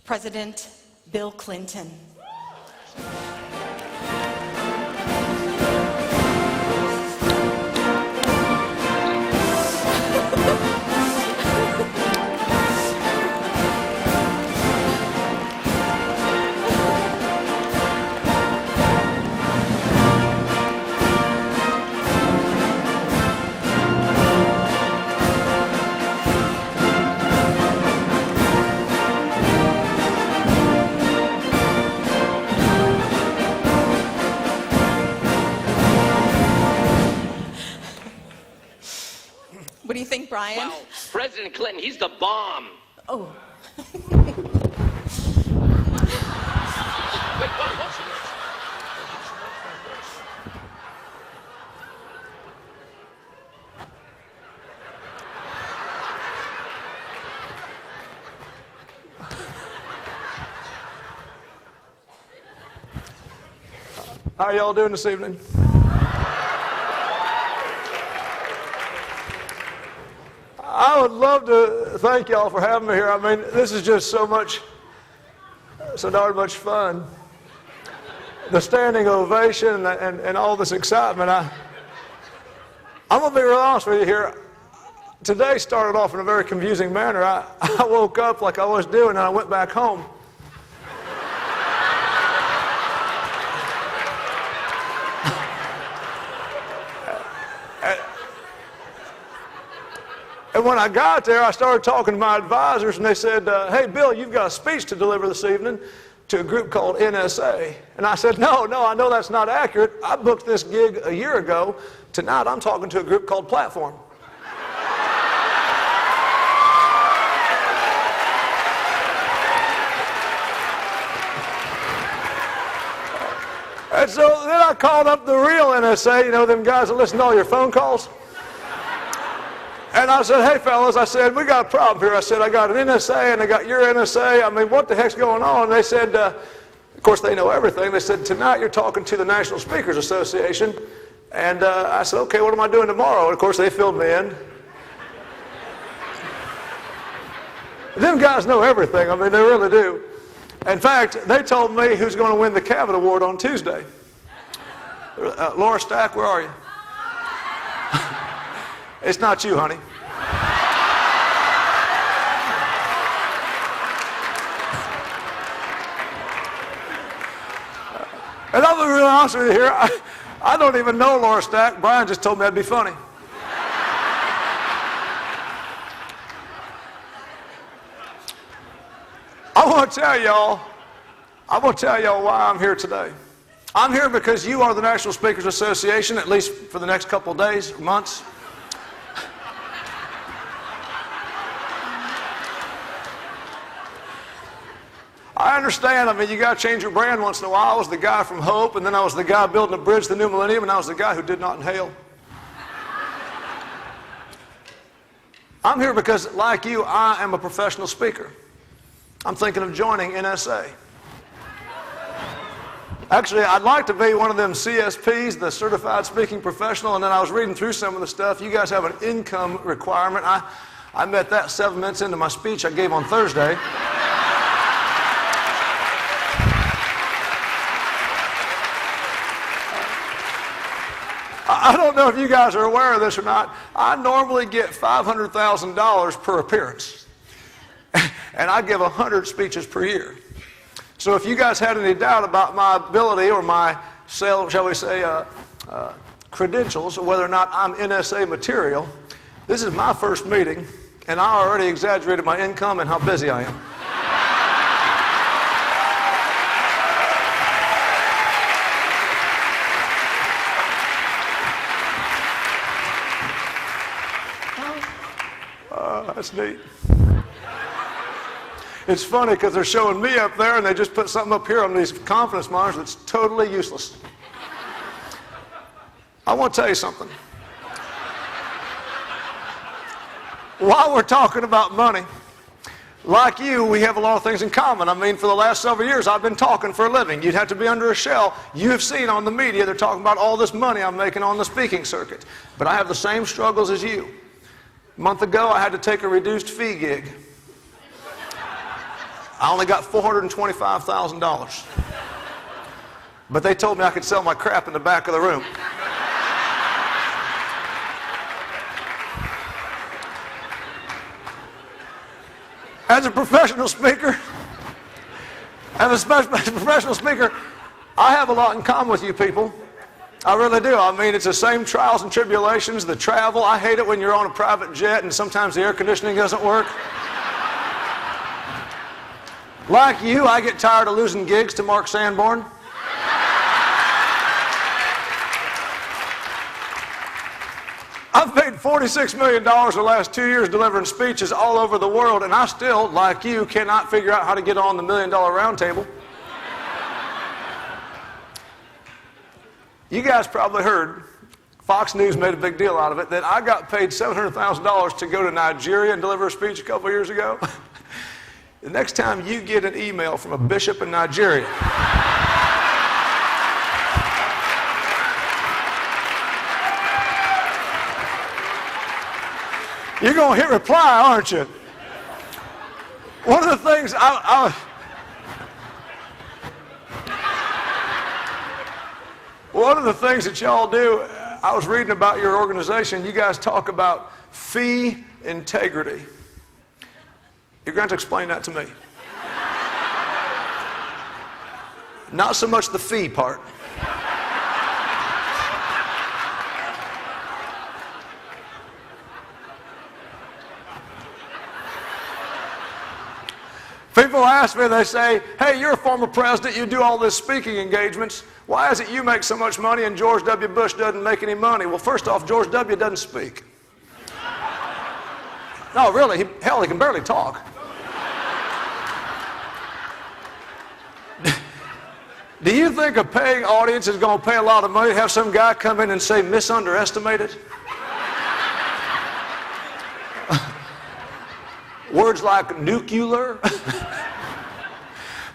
President Bill Clinton. What do you think, Brian? Well, President Clinton, he's the bomb. Oh. Wait, what? How y'all doing this evening? I would love to thank y'all for having me here. I mean, this is just so darn much fun. The standing ovation and all this excitement. I'm going to be real honest with you here. Today started off in a very confusing manner. I woke up like I was doing, and I went back home. And when I got there, I started talking to my advisors, and they said, hey, Bill, you've got a speech to deliver this evening to a group called NSA. And I said, no, I know that's not accurate. I booked this gig a year ago. Tonight, I'm talking to a group called Platform. And so then I called up the real NSA, you know, them guys that listen to all your phone calls. And I said, hey, fellas, I said, we got a problem here. I said, I got an NSA and I got your NSA. I mean, what the heck's going on? And they said, of course, they know everything. They said, tonight you're talking to the National Speakers Association. And I said, okay, what am I doing tomorrow? And of course, they filled me in. Them guys know everything. I mean, they really do. In fact, they told me who's going to win the Cavett Award on Tuesday. Laura Stack, where are you? It's not you, honey. And I'll be real honest with you here. I don't even know Laura Stack. Brian just told me that'd be funny. I want to tell y'all why I'm here today. I'm here because you are the National Speakers Association, at least for the next couple of days, months. I understand. I mean, you got to change your brand once in a while. I was the guy from Hope, and then I was the guy building a bridge to the new millennium, and I was the guy who did not inhale. I'm here because, like you, I am a professional speaker. I'm thinking of joining NSA. Actually, I'd like to be one of them CSPs, the Certified Speaking Professional, and then I was reading through some of the stuff. You guys have an income requirement. I met that 7 minutes into my speech I gave on Thursday. I don't know if you guys are aware of this or not. I normally get $500,000 per appearance. And I give 100 speeches per year. So if you guys had any doubt about my ability or my, shall we say, credentials, or whether or not I'm NSA material, this is my first meeting, and I already exaggerated my income and how busy I am. That's neat. It's funny because they're showing me up there and they just put something up here on these confidence monitors that's totally useless. I want to tell you something. While we're talking about money, like you, we have a lot of things in common. I mean, for the last several years, I've been talking for a living. You'd have to be under a shell. You have seen on the media, they're talking about all this money I'm making on the speaking circuit. But I have the same struggles as you. A month ago, I had to take a reduced fee gig. I only got $425,000. But they told me I could sell my crap in the back of the room. As a professional speaker, I have a lot in common with you people. I really do. I mean, it's the same trials and tribulations, the travel. I hate it when you're on a private jet and sometimes the air conditioning doesn't work. Like you, I get tired of losing gigs to Mark Sanborn. I've paid $46 million the last 2 years delivering speeches all over the world, and I still, like you, cannot figure out how to get on the $1 Million Round Table. You guys probably heard, Fox News made a big deal out of it, that I got paid $700,000 to go to Nigeria and deliver a speech a couple years ago. The next time you get an email from a bishop in Nigeria, you're going to hit reply, aren't you? One of the things one of the things that y'all do, I was reading about your organization, you guys talk about fee integrity. You're going to explain that to me. Not so much the fee part. People ask me, they say, hey, you're a former president, you do all this speaking engagements. Why is it you make so much money and George W. Bush doesn't make any money? Well, first off, George W. doesn't speak. No, really, hell, he can barely talk. Do you think a paying audience is going to pay a lot of money to have some guy come in and say misunderestimated? Words like nuclear.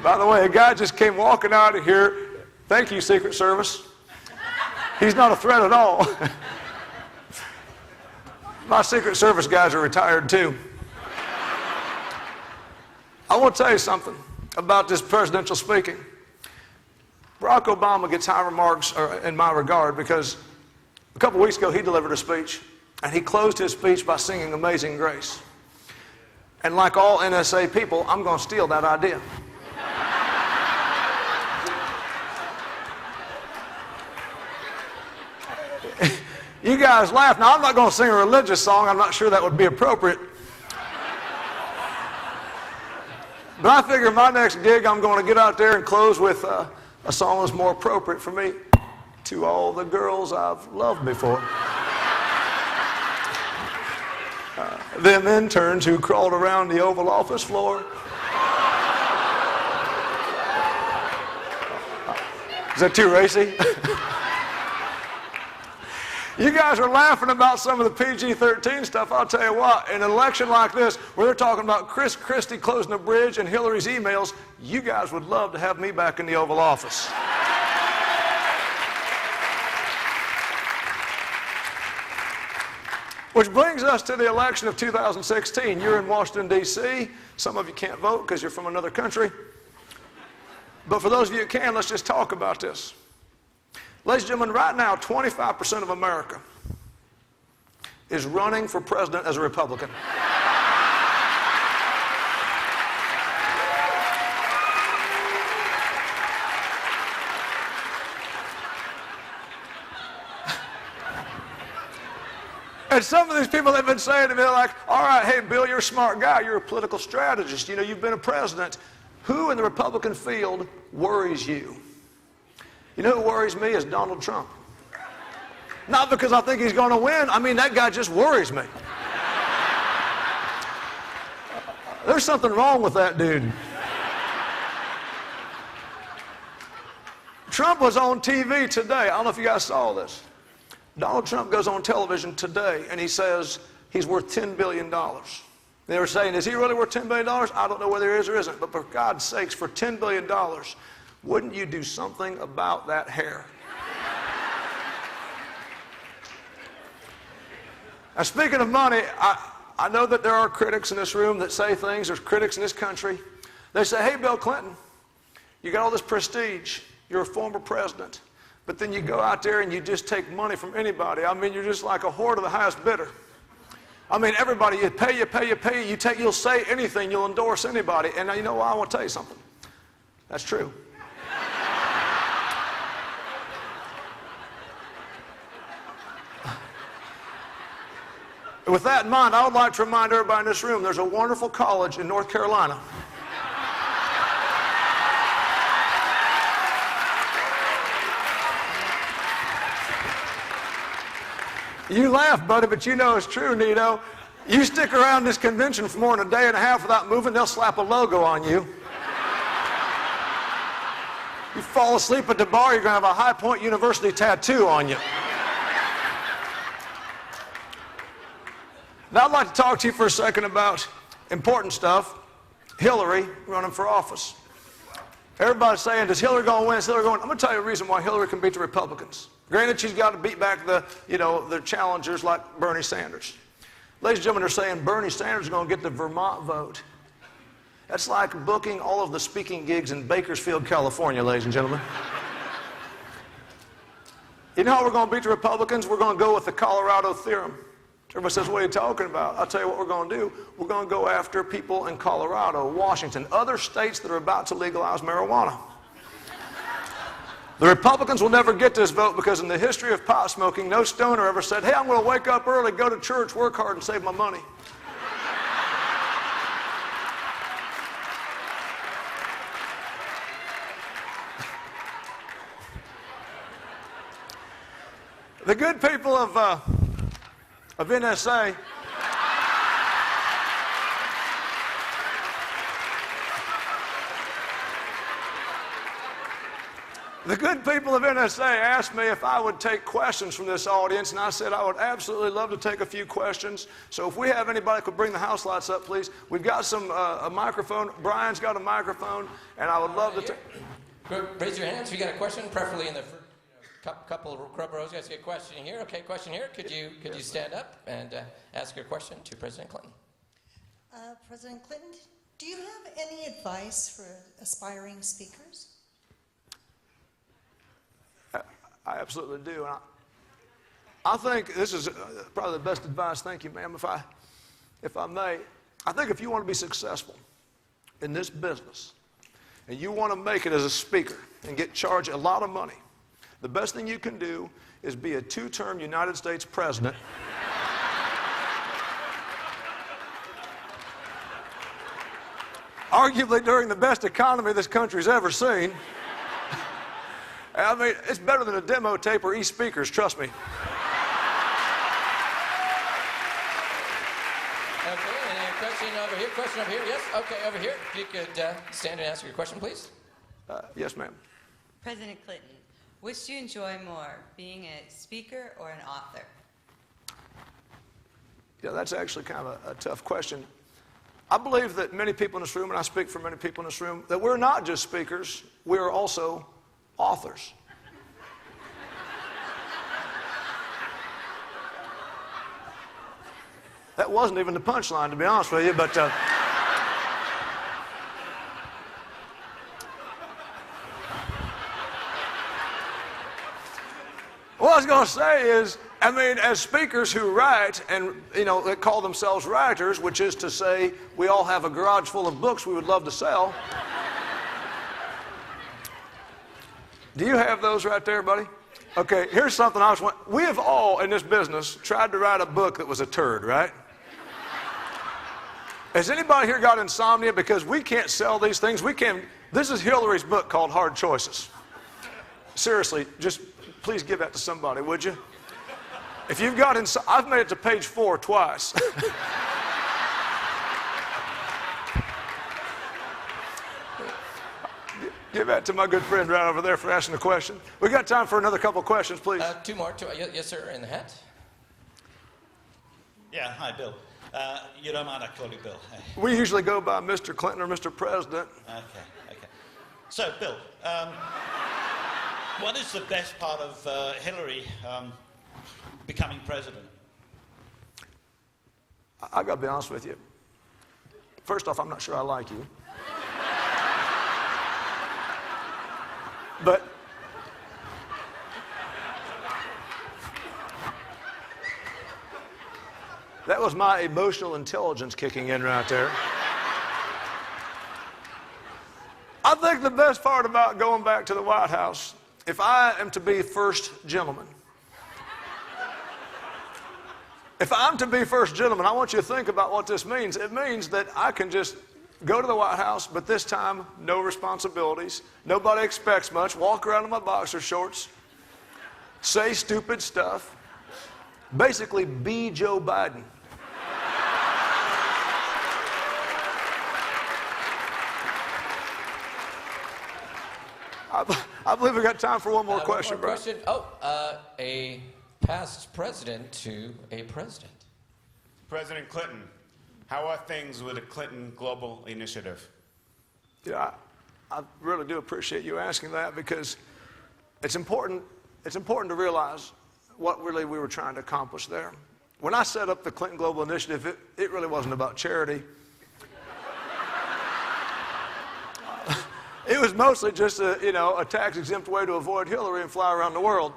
By the way, a guy just came walking out of here. Thank you, Secret Service. He's not a threat at all. My Secret Service guys are retired too. I want to tell you something about this presidential speaking. Barack Obama gets high remarks in my regard because a couple weeks ago he delivered a speech and he closed his speech by singing Amazing Grace. And like all NSA people, I'm going to steal that idea. You guys laugh. Now, I'm not going to sing a religious song. I'm not sure that would be appropriate. But I figure my next gig, I'm going to get out there and close with a song that's more appropriate for me. To all the girls I've loved before. Them interns who crawled around the Oval Office floor. Is that too racy? You guys are laughing about some of the PG-13 stuff. I'll tell you what, in an election like this, where they're talking about Chris Christie closing a bridge and Hillary's emails, you guys would love to have me back in the Oval Office. Which brings us to the election of 2016. You're in Washington, D.C. Some of you can't vote because you're from another country. But for those of you who can, let's just talk about this. Ladies and gentlemen, right now, 25% of America is running for president as a Republican. And some of these people have been saying to me, like, all right, hey, Bill, you're a smart guy. You're a political strategist. You know, you've been a president. Who in the Republican field worries you? You know who worries me is Donald Trump. Not because I think he's going to win. I mean, that guy just worries me. There's something wrong with that dude. Trump was on TV today. I don't know if you guys saw this. Donald Trump goes on television today and he says he's worth $10 billion. They were saying, is he really worth $10 billion? I don't know whether he is or isn't, but for God's sakes, for $10 billion, wouldn't you do something about that hair? Now, speaking of money, I know that there are critics in this room that say things. There's critics in this country They say, hey, Bill Clinton, you got all this prestige. You're a former president. But then you go out there and you just take money from anybody. I mean, you're just like a whore to the highest bidder. I mean, everybody, you pay, you'll say anything, you'll endorse anybody. And now, you know what? I want to tell you something. That's true. With that in mind, I would like to remind everybody in this room, there's a wonderful college in North Carolina. You laugh, buddy, but you know it's true, Nito. You stick around this convention for more than a day and a half without moving, they'll slap a logo on you. You fall asleep at the bar, you're going to have a High Point University tattoo on you. Now, I'd like to talk to you for a second about important stuff. Hillary running for office. Everybody's saying, does Hillary go and win? Is Hillary going? I'm going to tell you a reason why Hillary can beat the Republicans. Granted, she's got to beat back the challengers like Bernie Sanders. Ladies and gentlemen, they're saying Bernie Sanders is going to get the Vermont vote. That's like booking all of the speaking gigs in Bakersfield, California, ladies and gentlemen. You know how we're going to beat the Republicans? We're going to go with the Colorado theorem. Everybody says, what are you talking about? I'll tell you what we're going to do. We're going to go after people in Colorado, Washington, other states that are about to legalize marijuana. The Republicans will never get this vote because in the history of pot smoking, no stoner ever said, hey, I'm going to wake up early, go to church, work hard, and save my money. The good people of NSA asked me if I would take questions from this audience, and I said I would absolutely love to take a few questions. So if we have anybody who could bring the house lights up, please. We've got a microphone. Brian's got a microphone, and I would love to take... Raise your hands if you got a question, preferably in the first couple of rows. You guys get a question here. Okay, question here. Could you stand up and ask your question to President Clinton? President Clinton, do you have any advice for aspiring speakers? I absolutely do. And I think this is probably the best advice. Thank you, ma'am, if I may. I think if you want to be successful in this business and you want to make it as a speaker and get charged a lot of money, the best thing you can do is be a two-term United States president. Arguably during the best economy this country's ever seen. I mean, it's better than a demo tape or e-speakers, trust me. Okay, and a question over here. Question over here. Yes, okay, over here. If you could stand and answer your question, please. Yes, ma'am. President Clinton, which do you enjoy more, being a speaker or an author? Yeah, that's actually kind of a tough question. I believe that many people in this room, and I speak for many people in this room, that we're not just speakers, we are also authors. That wasn't even the punchline, to be honest with you, but... What I was going to say is, I mean, as speakers who write and, that call themselves writers, which is to say we all have a garage full of books we would love to sell. Do you have those right there, buddy? Okay, here's something we have all in this business tried to write a book that was a turd, right? Has anybody here got insomnia? Because we can't sell these things. This is Hillary's book called Hard Choices. Seriously, just please give that to somebody, would you? If you've got I've made it to page 4 twice. Give that to my good friend right over there for asking the question. We got time for another couple of questions, please. Two more. Yes, sir, in the hat. Yeah, hi, Bill. You don't mind I call you Bill? We usually go by Mr. Clinton or Mr. President. Okay. So, Bill, what is the best part of Hillary becoming president? I got to be honest with you. First off, I'm not sure I like you. But that was my emotional intelligence kicking in right there. I think the best part about going back to the White House, if I am to be first gentleman, I want you to think about what this means. It means that I can just go to the White House, but this time, no responsibilities. Nobody expects much. Walk around in my boxer shorts. Say stupid stuff. Basically, be Joe Biden. I believe we got time for one more question, One more Brian. question. A past president to a president. President Clinton, how are things with the Clinton Global Initiative? Yeah, I really do appreciate you asking that because it's important to realize what really we were trying to accomplish there. When I set up the Clinton Global Initiative, it really wasn't about charity. It was mostly just a tax-exempt way to avoid Hillary and fly around the world.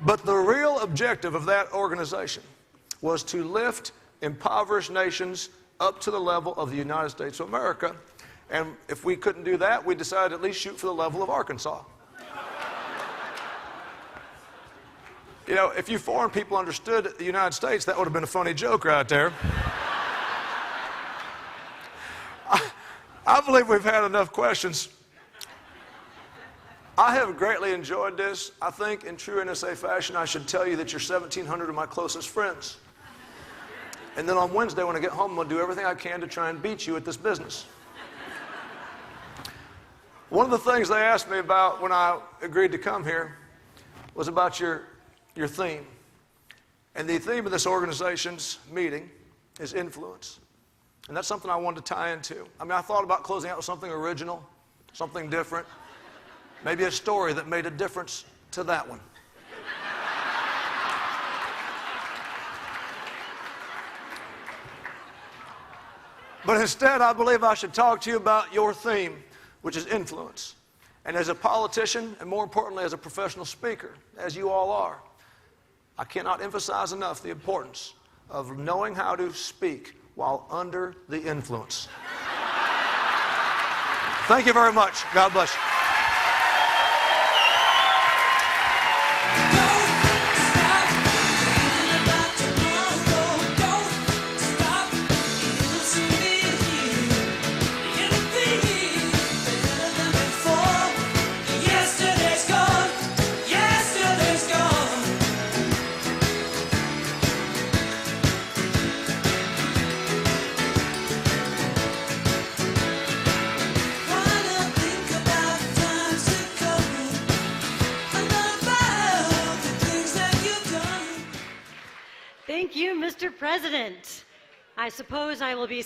But the real objective of that organization was to lift impoverished nations up to the level of the United States of America. And if we couldn't do that, we decided to at least shoot for the level of Arkansas. You know, if you foreign people understood the United States, that would have been a funny joke right there. I believe we've had enough questions. I have greatly enjoyed this. I think in true NSA fashion, I should tell you that you're 1,700 of my closest friends. And then on Wednesday when I get home, I'm going to do everything I can to try and beat you at this business. One of the things they asked me about when I agreed to come here was about your theme. And the theme of this organization's meeting is influence. And that's something I wanted to tie into. I mean, I thought about closing out with something original, something different, maybe a story that made a difference to that one. But instead, I believe I should talk to you about your theme, which is influence. And as a politician, and more importantly, as a professional speaker, as you all are, I cannot emphasize enough the importance of knowing how to speak while under the influence. Thank you very much. God bless you. Thank you, Mr. President. I suppose I will be